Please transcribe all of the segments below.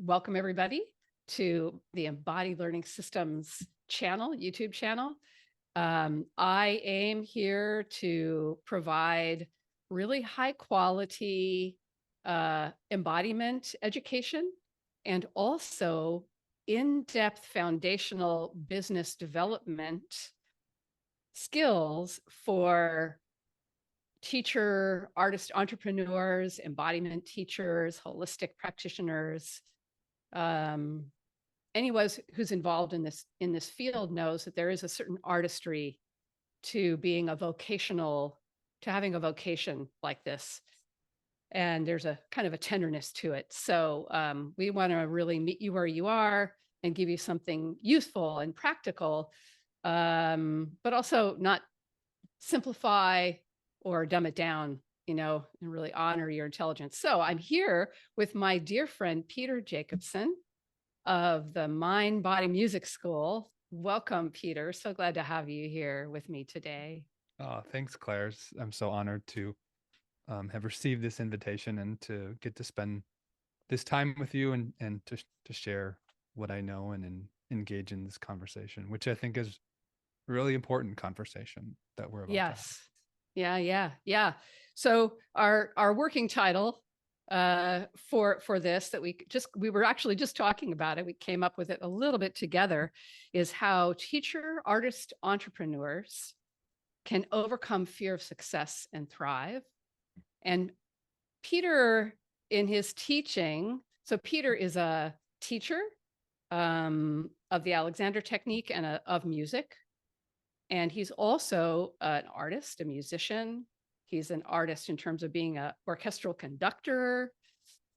welcome everybody to the Embodied Learning Systems channel, YouTube channel. I aim here to provide really high quality embodiment education and also in-depth foundational business development skills for teacher, artist, entrepreneurs, embodiment teachers, holistic practitioners. Anyone who's involved in this field knows that there is a certain artistry to being to having a vocation like this. And there's a kind of a tenderness to it. So we want to really meet you where you are and give you something useful and practical, but also not simplify or dumb it down, and really honor your intelligence. So I'm here with my dear friend, Peter Jacobson of the Mind Body Music School. Welcome, Peter. So glad to have you here with me today. Oh, thanks, Claire. I'm so honored to have received this invitation and to get to spend this time with you and to share what I know and engage in this conversation, which I think is a really important conversation that we're about to have. Yes. Yeah. So our working title for this that we were actually just talking about it. We came up with it a little bit together, is how teacher, artist, entrepreneurs can overcome fear of success and thrive. And Peter, in his teaching, so Peter is a teacher of the Alexander technique and of music. And he's also an artist, a musician. He's an artist in terms of being an orchestral conductor.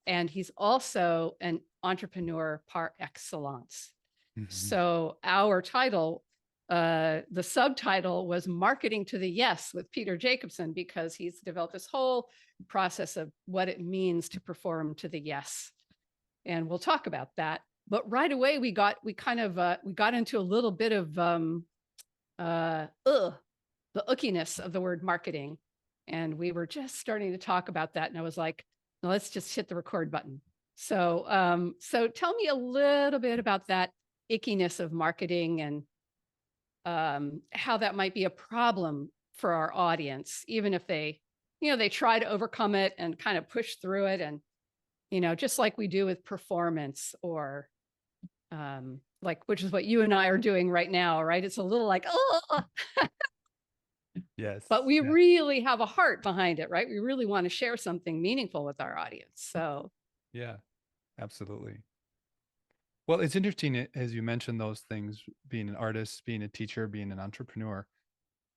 And he's also an entrepreneur par excellence. Mm-hmm. So our title, the subtitle was Marketing to the Yes with Peter Jacobson, because he's developed this whole process of what it means to perform to the yes. And we'll talk about that. But right away, we got into a little bit of the ickiness of the word marketing. And we were just starting to talk about that. And I was like, no, let's just hit the record button. So, so tell me a little bit about that ickiness of marketing and how that might be a problem for our audience, even if they try to overcome it and kind of push through it. And, just like we do with performance or which is what you and I are doing right now, right? It's a little like, oh, Yes. but we really have a heart behind it, right? We really want to share something meaningful with our audience. So, yeah, absolutely. Well, it's interesting, as you mentioned those things, being an artist, being a teacher, being an entrepreneur,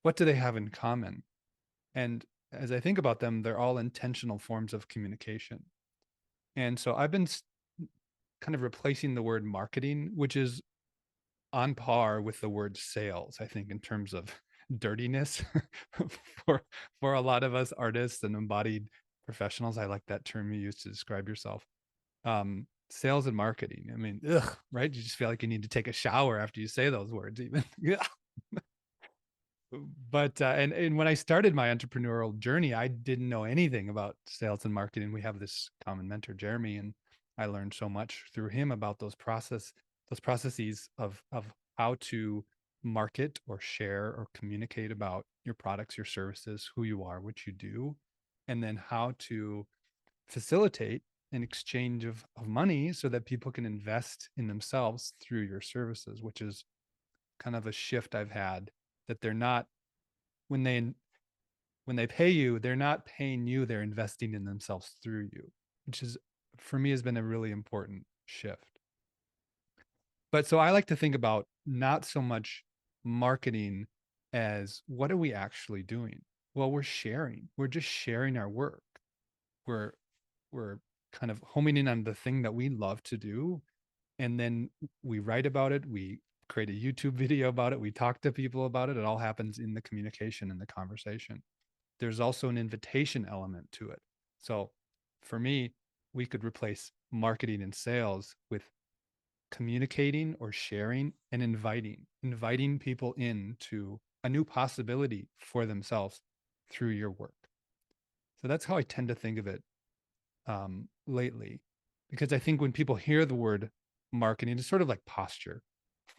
what do they have in common? And as I think about them, they're all intentional forms of communication. And so I've been kind of replacing the word marketing, which is on par with the word sales, I think, in terms of dirtiness for a lot of us artists and embodied professionals. I like that term you used to describe yourself. Sales and marketing. I mean, right? You just feel like you need to take a shower after you say those words, even. Yeah. But and when I started my entrepreneurial journey, I didn't know anything about sales and marketing. We have this common mentor, Jeremy, and I learned so much through him about those processes of how to market or share or communicate about your products, your services, who you are, what you do, and then how to facilitate an exchange of money so that people can invest in themselves through your services, which is kind of a shift I've had, that they're not, when they pay you, they're not paying you, they're investing in themselves through you, which is, for me, has been a really important shift. But so I like to think about not so much marketing as what are we actually doing? Well, we're just sharing our work. We're kind of homing in on the thing that we love to do. And then we write about it. We create a YouTube video about it. We talk to people about it. It all happens in the communication and the conversation. There's also an invitation element to it. So for me, we could replace marketing and sales with communicating or sharing and inviting people into a new possibility for themselves through your work. So that's how I tend to think of it lately. because I think when people hear the word marketing, it's sort of like posture,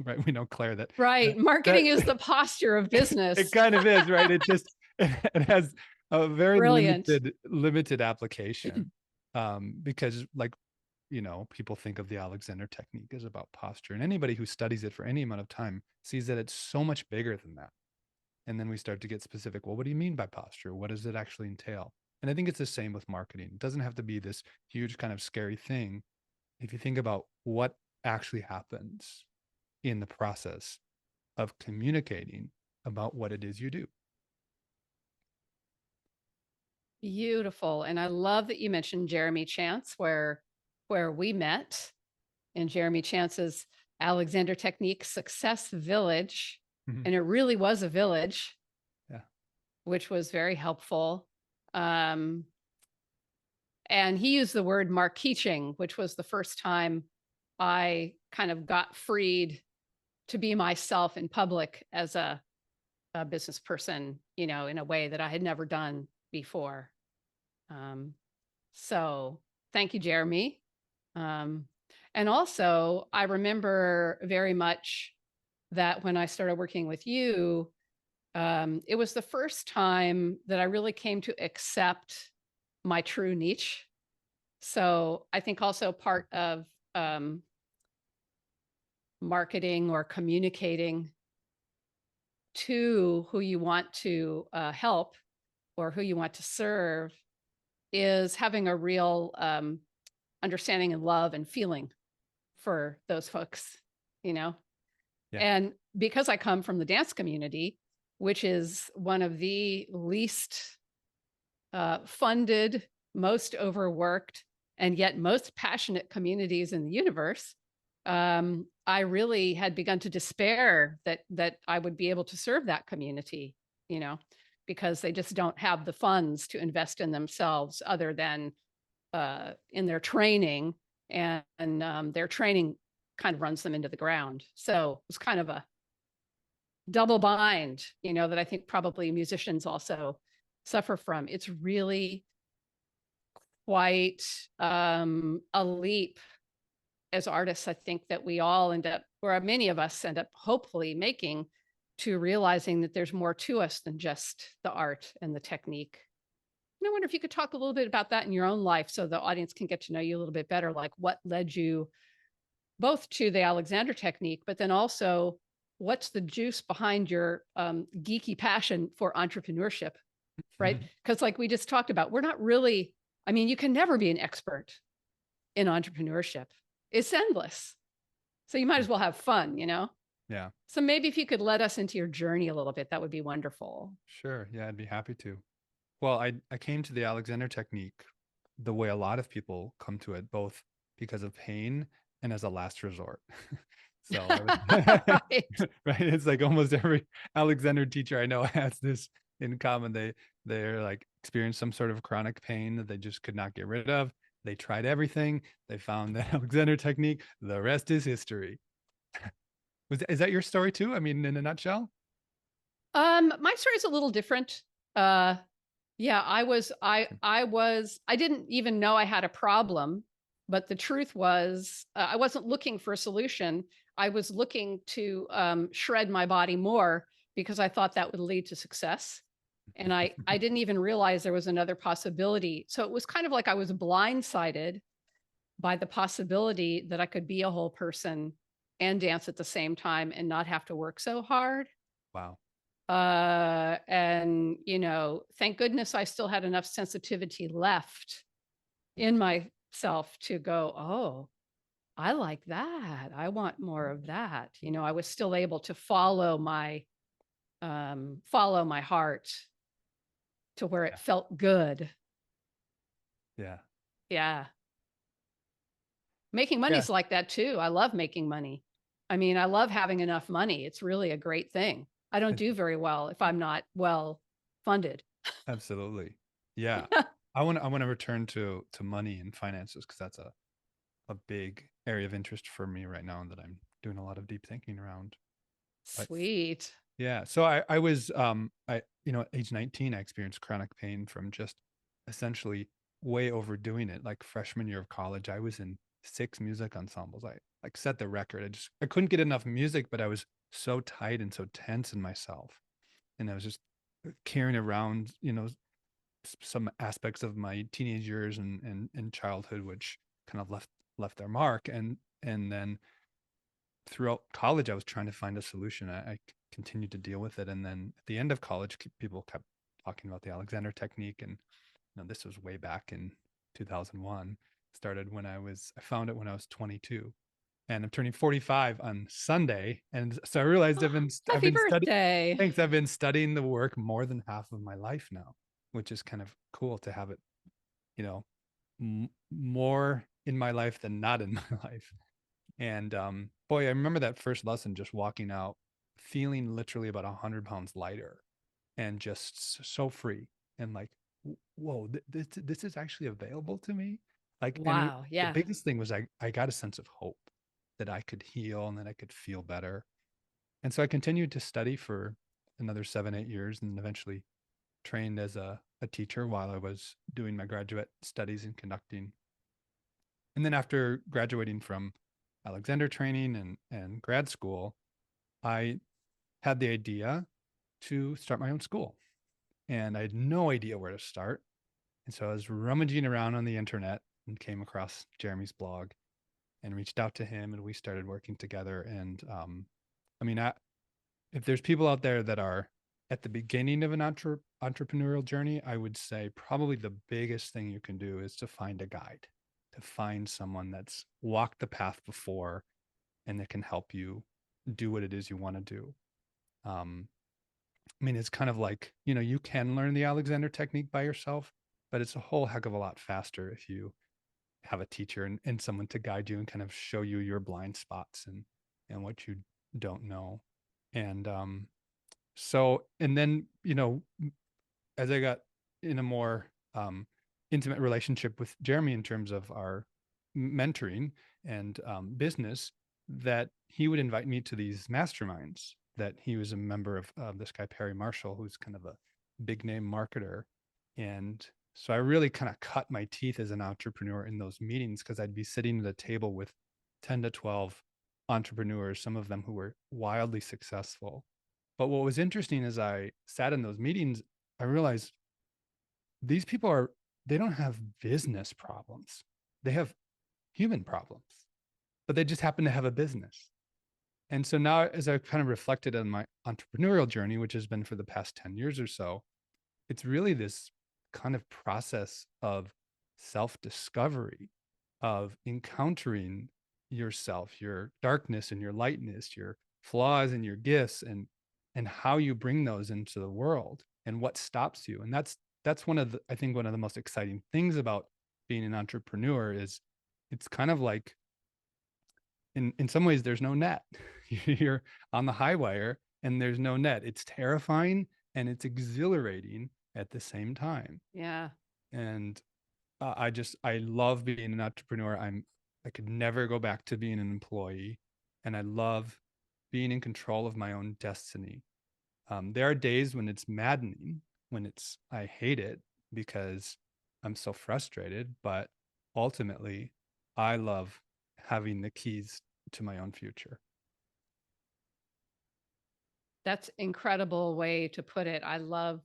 right? We know, Claire, that Right. that Marketing is the posture of it business. kind of is, right? It just it has a very Brilliant. limited application, because, like, people think of the Alexander technique as about posture, and anybody who studies it for any amount of time sees that it's so much bigger than that. And then we start to get specific. Well, what do you mean by posture? What does it actually entail? And I think it's the same with marketing. It doesn't have to be this huge kind of scary thing. If you think about what actually happens in the process of communicating about what it is you do. Beautiful. And I love that you mentioned Jeremy Chance, where we met in Jeremy Chance's Alexander Technique Success Village. Mhm. And it really was a village, Yeah. which was very helpful. And he used the word marketing, which was the first time I kind of got freed to be myself in public as a business person, in a way that I had never done before. So thank you, Jeremy. And also, I remember very much that when I started working with you, it was the first time that I really came to accept my true niche. So I think also part of marketing or communicating to who you want to help or who you want to serve is having a real understanding and love and feeling for those folks, you know? Yeah. And because I come from the dance community, which is one of the least funded, most overworked, and yet most passionate communities in the universe, I really had begun to despair that I would be able to serve that community, because they just don't have the funds to invest in themselves other than in their training, and their training kind of runs them into the ground. So it's kind of a double bind, that I think probably musicians also suffer from. It's really quite a leap as artists, I think, that we all end up, or many of us end up hopefully making, to realizing that there's more to us than just the art and the technique. And I wonder if you could talk a little bit about that in your own life so the audience can get to know you a little bit better, like what led you both to the Alexander technique, but then also what's the juice behind your geeky passion for entrepreneurship, right? Because like we just talked about, we're not really, you can never be an expert in entrepreneurship. It's endless. So you might as well have fun, Yeah. So maybe if you could let us into your journey a little bit, that would be wonderful. Sure. Yeah, I'd be happy to. Well, I came to the Alexander technique the way a lot of people come to it, both because of pain and as a last resort. So I was Right. right. It's like almost every Alexander teacher I know has this in common. They're like experienced some sort of chronic pain that they just could not get rid of. They tried everything. They found the Alexander technique. The rest is history. Is that your story too? I mean, in a nutshell? My story is a little different. Yeah, I didn't even know I had a problem, but the truth was, I wasn't looking for a solution. I was looking to shred my body more because I thought that would lead to success. And I didn't even realize there was another possibility. So it was kind of like I was blindsided by the possibility that I could be a whole person and dance at the same time and not have to work so hard. Wow. And thank goodness I still had enough sensitivity left in myself to go, oh, I like that. I want more of that. I was still able to follow my heart to where it felt good. Yeah. Yeah. Making Yeah. money's like that too. I love making money. I love having enough money. It's really a great thing. I don't do very well if I'm not well funded. Absolutely. Yeah. I want to return to money and finances because that's a big area of interest for me right now that I'm doing a lot of deep thinking around. But Sweet. yeah, so I was at age 19 I experienced chronic pain from just essentially way overdoing it. Like freshman year of college, I was in 6 music ensembles. I like set the record. I couldn't get enough music, but I was so tight and so tense in myself. And I was just carrying around, some aspects of my teenage years and childhood, which kind of left their mark. And then throughout college, I was trying to find a solution. I continued to deal with it. And then at the end of college, people kept talking about the Alexander technique. And this was way back in 2001. I found it when I was 22, and I'm turning 45 on Sunday. And so I realized I've Happy been studying. birthday. Thanks. I've been studying the work more than half of my life now, which is kind of cool to have it, more in my life than not in my life. And boy, I remember that first lesson, just walking out, feeling literally about 100 pounds lighter and just so free. And like, whoa, this is actually available to me. Like, Wow. the Yeah. biggest thing was I got a sense of hope that I could heal and that I could feel better. And so I continued to study for another 7-8 years, and eventually trained as a teacher while I was doing my graduate studies in conducting. And then after graduating from Alexander training and grad school, I had the idea to start my own school. And I had no idea where to start. And so I was rummaging around on the internet and came across Jeremy's blog and reached out to him, and we started working together. And I mean, if there's people out there that are at the beginning of an entrepreneurial journey, I would say probably the biggest thing you can do is to find a guide, to find someone that's walked the path before and that can help you do what it is you want to do. I mean, it's kind of like, you can learn the Alexander technique by yourself, but it's a whole heck of a lot faster if you have a teacher and someone to guide you and kind of show you your blind spots and what you don't know. And and then, as I got in a more intimate relationship with Jeremy in terms of our mentoring and business, that he would invite me to these masterminds, that he was a member of this guy, Perry Marshall, who's kind of a big name marketer. And so I really kind of cut my teeth as an entrepreneur in those meetings, because I'd be sitting at a table with 10 to 12 entrepreneurs, some of them who were wildly successful. But what was interesting as I sat in those meetings, I realized these people they don't have business problems. They have human problems, but they just happen to have a business. And so now, as I kind of reflected on my entrepreneurial journey, which has been for the past 10 years or so, it's really this kind of process of self-discovery, of encountering yourself, your darkness and your lightness, your flaws and your gifts, and how you bring those into the world and what stops you. And that's I think one of the most exciting things about being an entrepreneur is it's kind of like, in some ways, there's no net. You're on the high wire and there's no net. It's terrifying and it's exhilarating at the same time. Yeah. And I love being an entrepreneur. I could never go back to being an employee, and I love being in control of my own destiny. There are days when it's maddening, when I hate it because I'm so frustrated, but ultimately I love having the keys to my own future. That's incredible way to put it. I love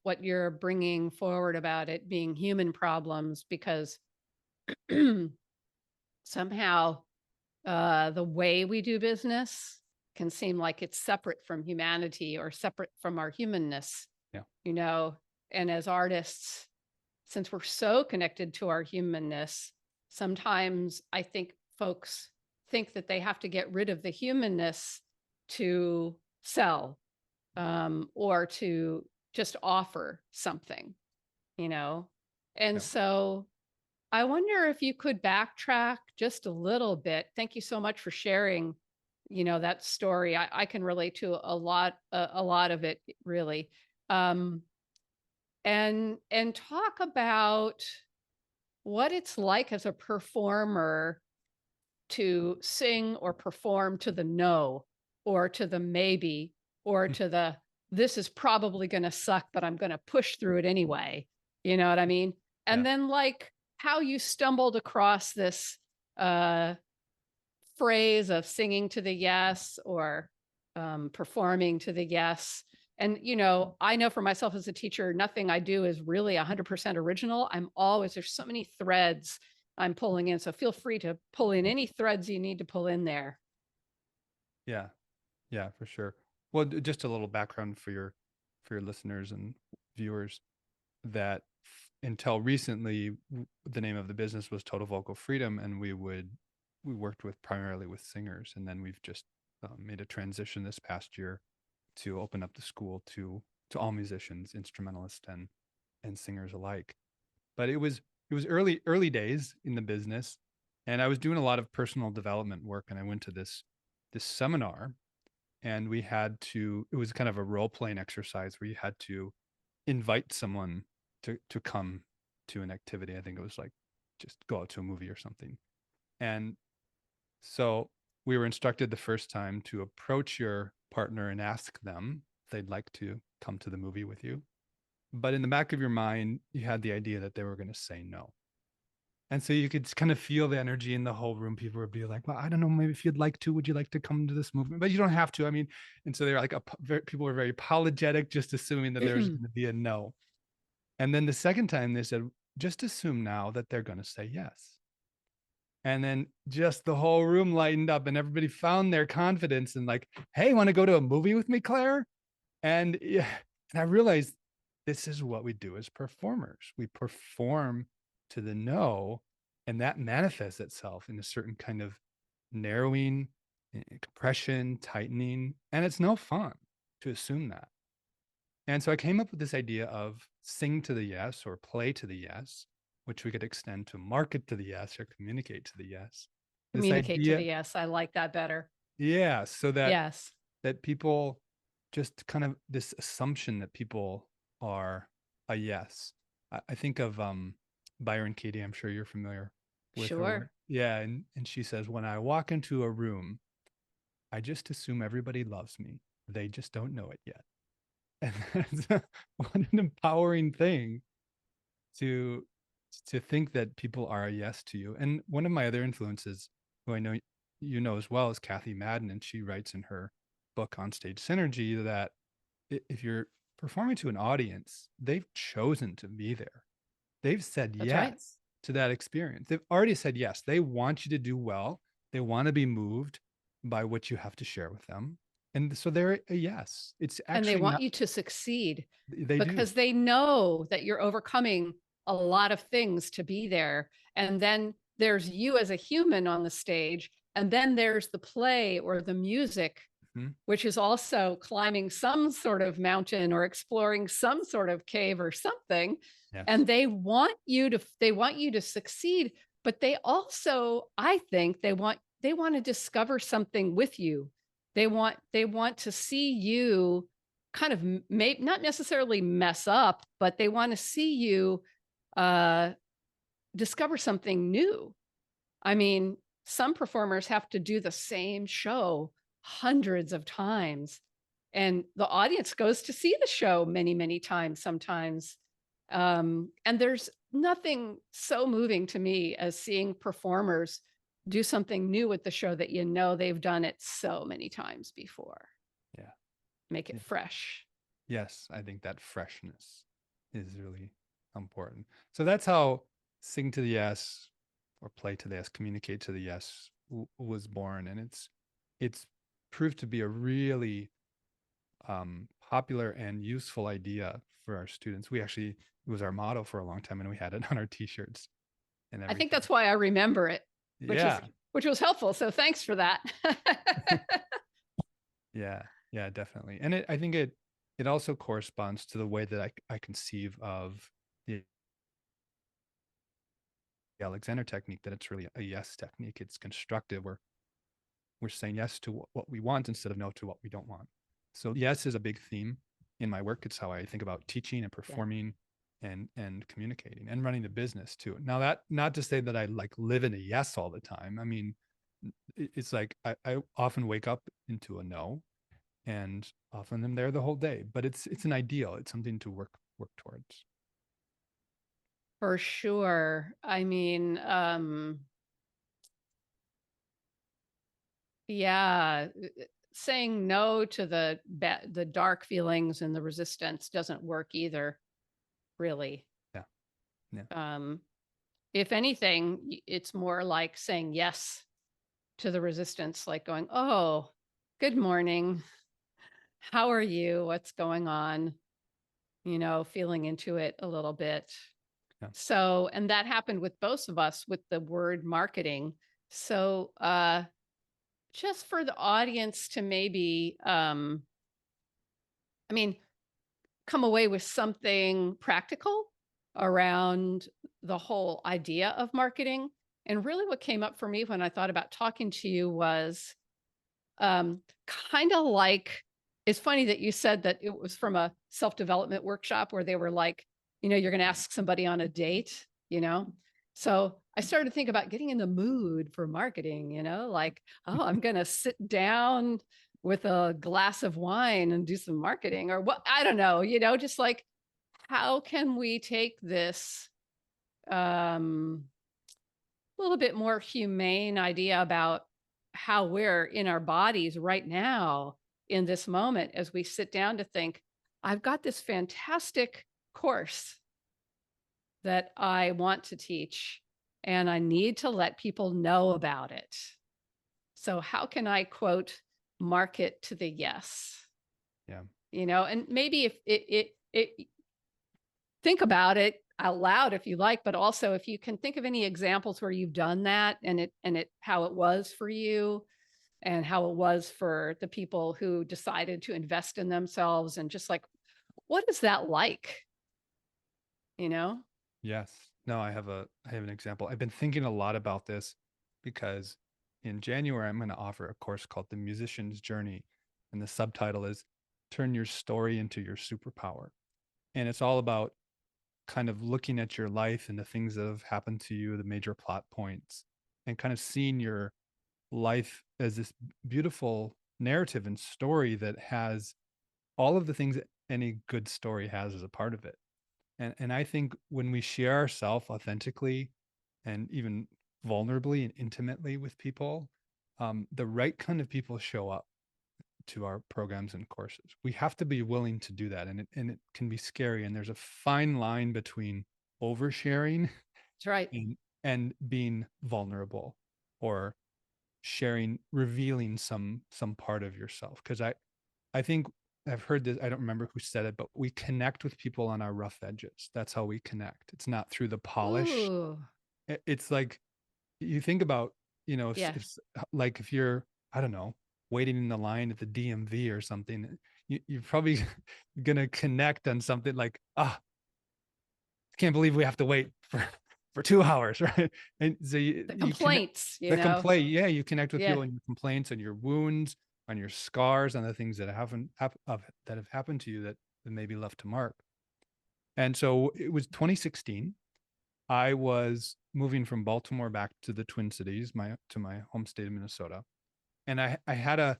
what you're bringing forward about it being human problems, because somehow the way we do business can seem like it's separate from humanity or separate from our humanness. Yeah. And as artists, since we're so connected to our humanness, sometimes I think folks think that they have to get rid of the humanness to sell, or to just offer something, And Yeah. so I wonder if you could backtrack just a little bit. Thank you so much for sharing, that story. I can relate to a lot of it, really. And talk about what it's like as a performer to sing or perform to the no, or to the maybe, or to the this is probably going to suck, but I'm going to push through it anyway. You know what I mean? And Yeah. then, like, how you stumbled across this uh, phrase of singing to the yes or performing to the yes. And, I know for myself as a teacher, nothing I do is really 100% original. There's so many threads I'm pulling in. So feel free to pull in any threads you need to pull in there. Yeah. Yeah, for sure. Well, just a little background for your listeners and viewers that until recently, the name of the business was Total Vocal Freedom, and we worked with primarily with singers, and then we've just made a transition this past year to open up the school to all musicians, instrumentalists, and singers alike. But it was early days in the business, and I was doing a lot of personal development work, and I went to this seminar, and it was kind of a role playing exercise where you had to invite someone to come to an activity. I think it was like just go out to a movie or something. And so we were instructed the first time to approach your partner and ask them if they'd like to come to the movie with you. But in the back of your mind, you had the idea that they were going to say no. And so you could kind of feel the energy in the whole room. People would be like, well, I don't know, maybe if you'd like to, would you like to come to this movement? But you don't have to. I mean, and so they're like, people were very apologetic, just assuming that there's going to be a no. And then the second time they said, just assume now that they're going to say yes. And then just the whole room lightened up and everybody found their confidence and like, hey, want to go to a movie with me, Claire? And yeah, and I realized this is what we do as performers. We perform to the no, and that manifests itself in a certain kind of narrowing, compression, tightening, and it's no fun to assume that. And so I came up with this idea of sing to the yes or play to the yes, which we could extend to market to the yes or communicate to the yes. This Communicate to the idea, yes. I like that better. yeah, so that Yes. people just kind of this assumption that people are a yes. I think of Byron Katie. I'm sure you're familiar with her work. Sure. Yeah, and she says, when I walk into a room, I just assume everybody loves me. They just don't know it yet. And that's what an empowering thing to think that people are a yes to you. And one of my other influences, who I know you know as well, is Kathy Madden, and she writes in her book On Stage Synergy that if you're performing to an audience, they've chosen to be there. They've said That's right. yes to that experience. They've already said yes. They want you to do well. They want to be moved by what you have to share with them. And so they're a yes. It's And they actually want not, you to succeed they do. because they know that you're overcoming a lot of things to be there. And then there's you as a human on the stage. And then there's the play or the music, Mhm. which is also climbing some sort of mountain or exploring some sort of cave or something. Yes. And they want you to succeed, but they also, I think they want to discover something with you. They want to see you kind of not necessarily mess up, but they want to see you uh, discover something new. I mean, some performers have to do the same show hundreds of times, and the audience goes to see the show many, many times sometimes. And there's nothing so moving to me as seeing performers do something new with the show that they've done it so many times before. Yeah. Make it Yeah. fresh. Yes, I think that freshness is really important. So that's how sing to the yes or play to the yes, communicate to the yes was born, and it's proved to be a really popular and useful idea for our students. It was our motto for a long time, and we had it on our t-shirts and I think everything. that's why I remember it, which is Yeah. which was helpful. So thanks for that. Yeah, yeah, definitely. And I think it also corresponds to the way that I conceive of the Alexander technique, that it's really a yes technique. It's constructive. We're saying yes to what we want instead of no to what we don't want. So yes is a big theme in my work. It's how I think about teaching and Yeah. performing and communicating and running the business too. Now, that not to say that I like live in a yes all the time. I mean, it's like I often wake up into a no, and often I'm there the whole day. But it's an ideal. It's something to work towards. For sure. I mean, yeah, saying no to the dark feelings and the resistance doesn't work either, really. Yeah. Yeah. Um, if anything, it's more like saying yes to the resistance, like going, "Oh, good morning. How are you? What's going on?" Feeling into it a little bit. Yeah. So, and that happened with both of us with the word marketing. So, just for the audience to maybe, I mean, come away with something practical around the whole idea of marketing. And really, what came up for me when I thought about talking to you was kind of like, it's funny that you said that it was from a self development workshop where they were like, you're going to ask somebody on a date, you know? So I started to think about getting in the mood for marketing, like, oh, I'm going to sit down with a glass of wine and do some marketing or what, I don't know, just like, how can we take this um, a little bit more humane idea about how we're in our bodies right now in this moment as we sit down to think, I've got this fantastic course that I want to teach and I need to let people know about it. So, how can I quote, market to the yes? Yeah. And maybe if it think about it out loud if you like, but also if you can think of any examples where you've done that and it how it was for you and how it was for the people who decided to invest in themselves and just like what is that like, you know? Yes. No, I have an example. I've been thinking a lot about this because in January I'm going to offer a course called The Musician's Journey, and the subtitle is Turn Your Story into Your Superpower. And it's all about kind of looking at your life and the things that have happened to you, the major plot points, and kind of seeing your life as this beautiful narrative and story that has all of the things that any good story has as a part of it. And I think when we share ourselves authentically and even vulnerably and intimately with people, the right kind of people show up to our programs and courses. We have to be willing to do that, and it can be scary. And there's a fine line between oversharing That's right. and being vulnerable, or sharing, revealing some part of yourself. Because I think I've heard this, I don't remember who said it, but we connect with people on our rough edges. That's how we connect. It's not through the polish. Ooh, It's like you think about, yeah. like if you're, I don't know, waiting in the line at the DMV or something, you're probably gonna connect on something like, I can't believe we have to wait for 2 hours, right? And so The you connect complaints, the complaint. Yeah, you connect with yeah. people and your complaints and your wounds, on your scars, on the things that that have happened to you that maybe left a mark. And so it was 2016. I was moving from Baltimore back to the Twin Cities, my home state of Minnesota, and I had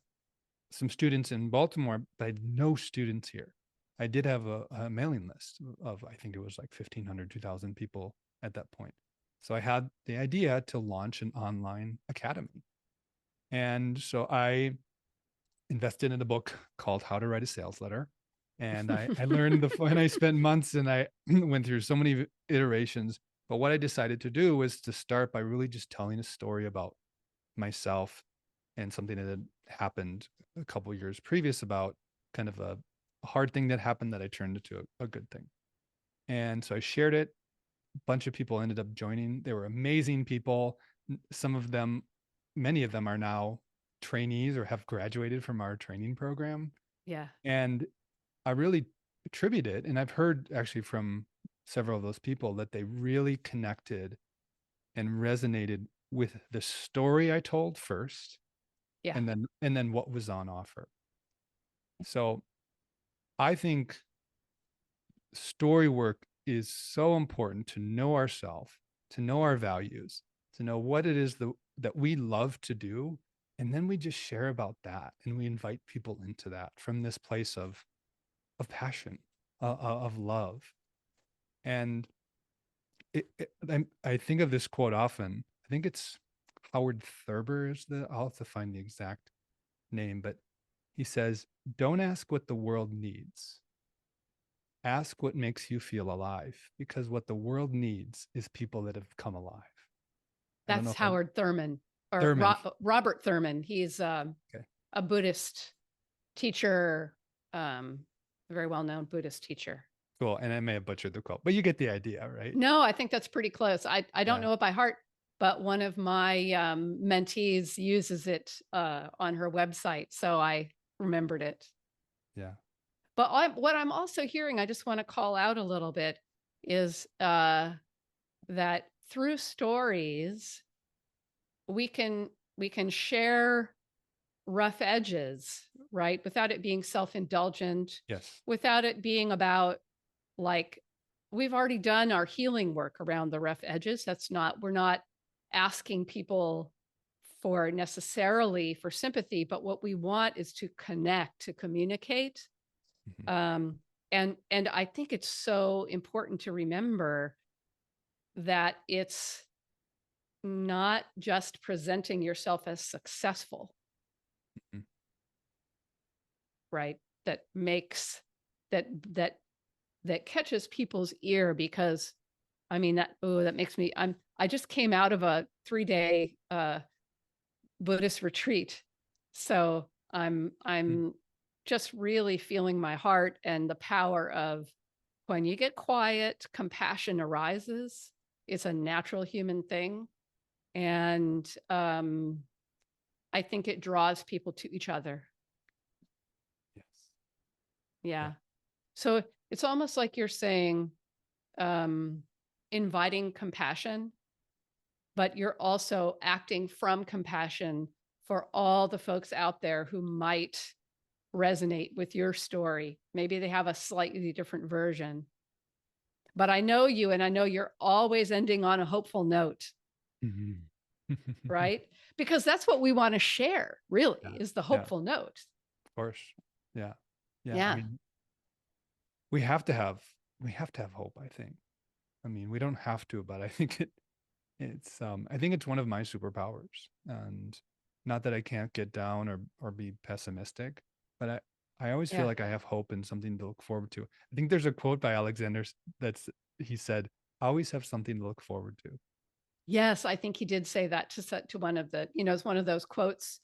some students in Baltimore, but I had no students here. I did have a mailing list of, I think it was like 1,500, 2,000 people at that point. So I had the idea to launch an online academy. And so I invested in a book called How to Write a Sales Letter. And I learned and I spent months and I went through so many iterations. But what I decided to do was to start by really just telling a story about myself and something that had happened a couple years previous, about kind of a hard thing that happened that I turned into a good thing. And so I shared it. A bunch of people ended up joining. They were amazing people. Some of them, many of them are now trainees or have graduated from our training program. Yeah. And I really attribute it. And I've heard actually from several of those people that they really connected and resonated with the story I told first, Yeah. and then what was on offer. So I think story work is so important, to know ourselves, to know our values, to know what it is that we love to do. And then we just share about that and we invite people into that from this place of passion, of love. And I think of this quote often. I think it's Howard Thurber is I'll have to find the exact name, but he says, "Don't ask what the world needs. Ask what makes you feel alive, because what the world needs is people that have come alive." I don't know That's if I Howard Thurman or Thurman. Robert Thurman. He's Okay. a Buddhist teacher, a very well-known Buddhist teacher. Cool. And I may have butchered the quote, but you get the idea, right? No, I think that's pretty close. I don't Yeah. know it by heart, but one of my mentees uses it on her website, so I remembered it. Yeah. But what I'm also hearing, I just want to call out a little bit, is that through stories we can share rough edges, right? Without it being self-indulgent, Yes. without it being about, like, we've already done our healing work around the rough edges. We're not asking people for necessarily for sympathy, but what we want is to connect, to communicate. Mhm. And I think it's so important to remember that it's not just presenting yourself as successful, Mhm. right? That makes that that that catches people's ear, because I mean that makes me I just came out of a 3-day Buddhist retreat. So Mm. I'm just really feeling my heart and the power of, when you get quiet, compassion arises. It's a natural human thing. And I think it draws people to each other. Yes. Yeah. Yeah. So it's almost like you're saying, um, inviting compassion, but you're also acting from compassion for all the folks out there who might resonate with your story. Maybe they have a slightly different version. But I know you, and I know you're always ending on a hopeful note, Mhm. right? Because that's what we want to share, really, Yeah. is the Yeah. hopeful note. Of course. Yeah. Yeah. I Yeah. mean, we have to have hope, I think. I mean, we don't have to, but I think I think it's one of my superpowers. And not that I can't get down or be pessimistic, but I always feel Yeah. like I have hope and something to look forward to. I think there's a quote by Alexander that's he said, "Always have something to look forward to." Yes, I think he did say that to one of the, it's one of those quotes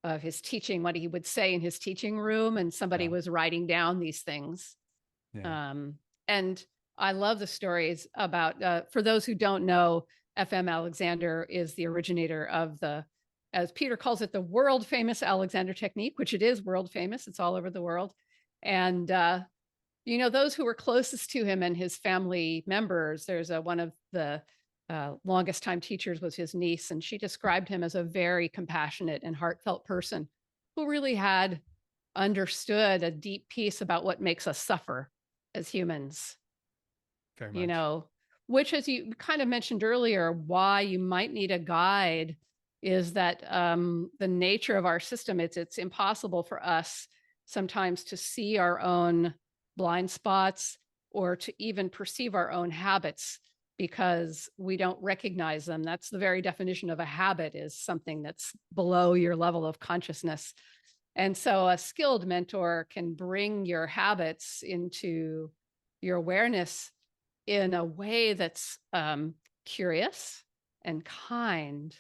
of his teaching, what he would say in his teaching room, and somebody Yeah. was writing down these things. Yeah. Um, and I love the stories about, for those who don't know, FM Alexander is the originator of the, as Peter calls it, the world famous Alexander technique, which it is world famous. It's all over the world. And, those who were closest to him and his family members, there's one of the longest time teachers was his niece, and she described him as a very compassionate and heartfelt person who really had understood a deep piece about what makes us suffer as humans, Very you much. know, which, as you kind of mentioned earlier, why you might need a guide is that the nature of our system, it's impossible for us sometimes to see our own blind spots or to even perceive our own habits, because we don't recognize them. That's the very definition of a habit, is something that's below your level of consciousness. And so a skilled mentor can bring your habits into your awareness in a way that's curious and kind,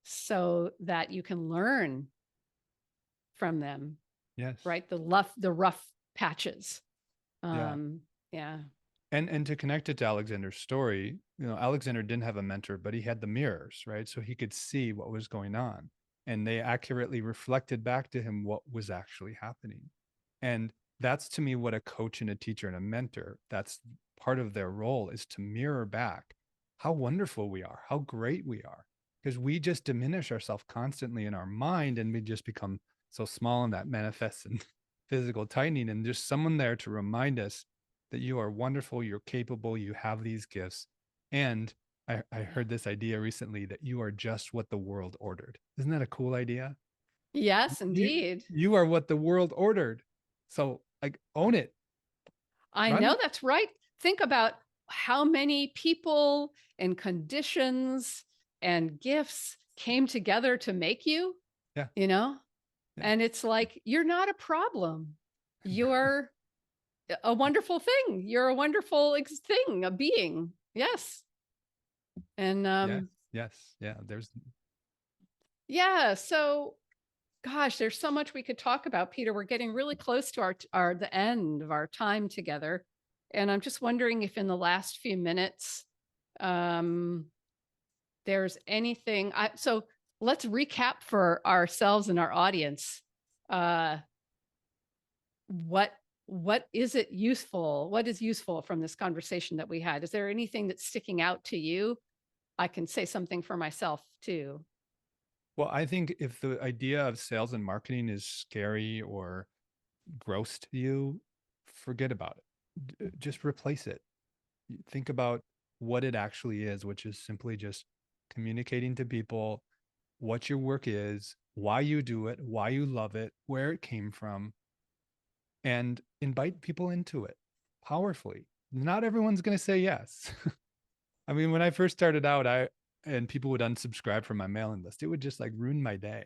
so that you can learn from them, Yes. right? The rough patches. Yeah. Yeah. And to connect it to Alexander's story, Alexander didn't have a mentor, but he had the mirrors, right? So he could see what was going on, and they accurately reflected back to him what was actually happening. And that's, to me, what a coach and a teacher and a mentor, that's part of their role, is to mirror back how wonderful we are, how great we are, because we just diminish ourselves constantly in our mind, and we just become so small, and that manifests in physical tightening. And just someone there to remind us that you are wonderful, you're capable, you have these gifts. And I heard this idea recently that you are just what the world ordered. Isn't that a cool idea? Yes, You indeed. you are what the world ordered. So, like, own it. I Run know with that's right. Think about how many people and conditions and gifts came together to make you, Yeah. you know? Yeah. And it's like, you're not a problem. You're a wonderful thing. You're a wonderful thing, a being. Yes. And Yes. Yes. Yeah. There's, yeah, so gosh, there's so much we could talk about, Peter. We're getting really close to our the end of our time together. And I'm just wondering if in the last few minutes um there's anything so let's recap for ourselves and our audience. Uh what what is it useful? What is useful from this conversation that we had? Is there anything that's sticking out to you? I can say something for myself too. well, I think if the idea of sales and marketing is scary or gross to you, forget about it. Just replace it. Think about what it actually is, which is simply just communicating to people what your work is, why you do it, why you love it, where it came from, and invite people into it powerfully. Not everyone's going to say yes. I mean, when I first started out, and people would unsubscribe from my mailing list, it would just like ruin my day.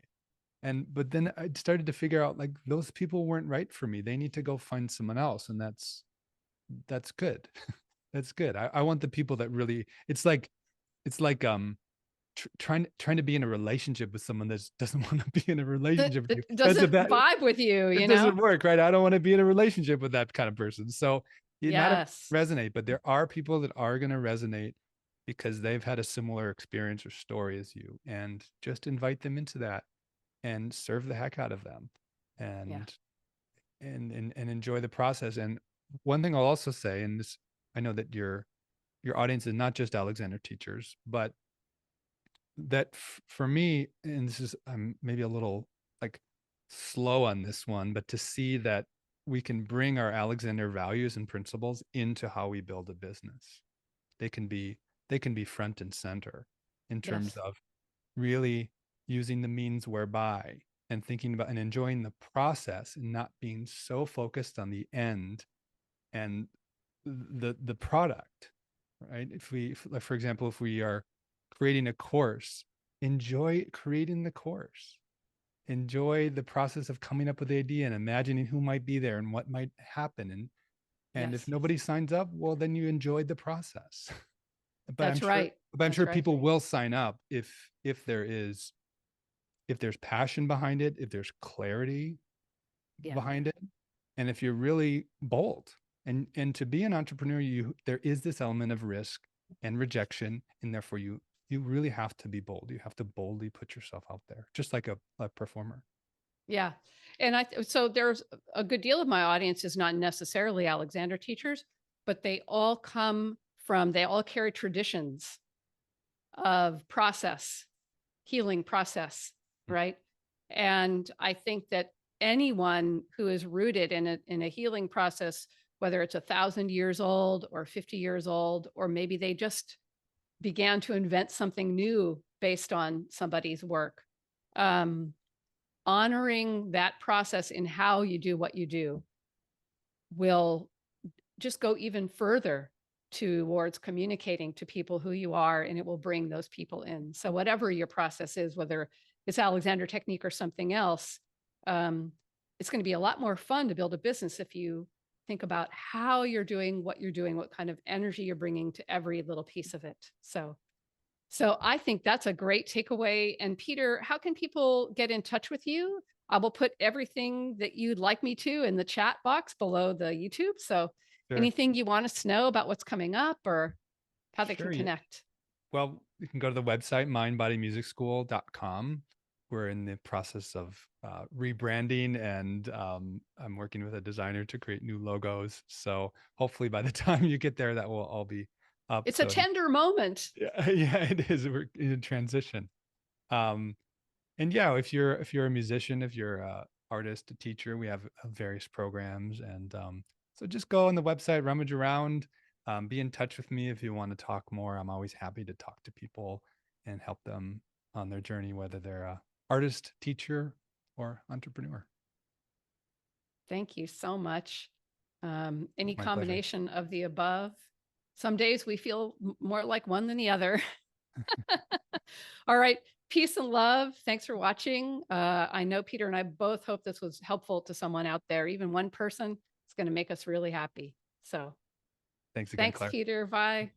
But then I started to figure out like those people weren't right for me. They need to go find someone else. And that's good. That's good. I want the people that really, it's like trying to be in a relationship with someone that doesn't want to be in a That, relationship with you. that That's a doesn't bad, vibe with you, it you know? doesn't work, right? I don't want to be in a relationship with that kind of person. So you not Yes. resonate, but there are people that are going to resonate because they've had a similar experience or story as you, and just invite them into that and serve the heck out of them, Yeah. and and enjoy the process. And one thing I'll also say, and this, I know that your audience is not just Alexander teachers, but that for me, and this is, I'm maybe a little like slow on this one, but to see that we can bring our Alexander values and principles into how we build a business. They can be they can be front and center in terms Yes. of really using the means whereby, and thinking about and enjoying the process, and not being so focused on the end and the product, right? Like, for example, if we are creating a course, enjoy creating the course, enjoy the process of coming up with the idea and imagining who might be there and what might happen. And if Yes. nobody signs up, well, then you enjoyed the process. but i'm That's sure right. but I'm That's sure right. people will sign up if there is, if there's passion behind it, if there's clarity Yeah. behind it, and if you're really bold. And to be an entrepreneur, there is this element of risk and rejection, and therefore you really have to be bold. You have to boldly put yourself out there, just like a performer. Yeah. And so there's a good deal of my audience is not necessarily Alexander teachers, but they all they all carry traditions of process, healing process, right? And I think that anyone who is rooted in a healing process, whether it's 1,000 years old or 50 years old, or maybe they just began to invent something new based on somebody's work, um, honoring that process in how you do what you do will just go even further towards communicating to people who you are, and it will bring those people in. So whatever your process is, whether it's Alexander technique or something else, um, it's going to be a lot more fun to build a business if you think about how you're doing, what kind of energy you're bringing to every little piece of it. So I think that's a great takeaway. And Peter, how can people get in touch with you? I will put everything that you'd like me to in the chat box below the YouTube. So Sure. anything you want us to know about what's coming up or how they can Sure. Yeah. connect? Well, you can go to the website, mindbodymusicschool.com. We're in the process of rebranding, and I'm working with a designer to create new logos. So hopefully by the time you get there, that will all be up. It's a So tender moment. yeah, yeah, it is. We're in transition. Um, and yeah, if you're a musician, if you're a artist, a teacher, we have various programs. And so just go on the website, rummage around, be in touch with me if you want to talk more. I'm always happy to talk to people and help them on their journey, whether they're a artist, teacher, or entrepreneur. Thank you so much. Any My pleasure. combination of the above Some days we feel more like one than the other. All right. Peace and love. Thanks for watching. I know Peter and I both hope this was helpful to someone out there. Even one person is going to make us really happy. So Thanks again, thanks, Claire. Peter. Bye.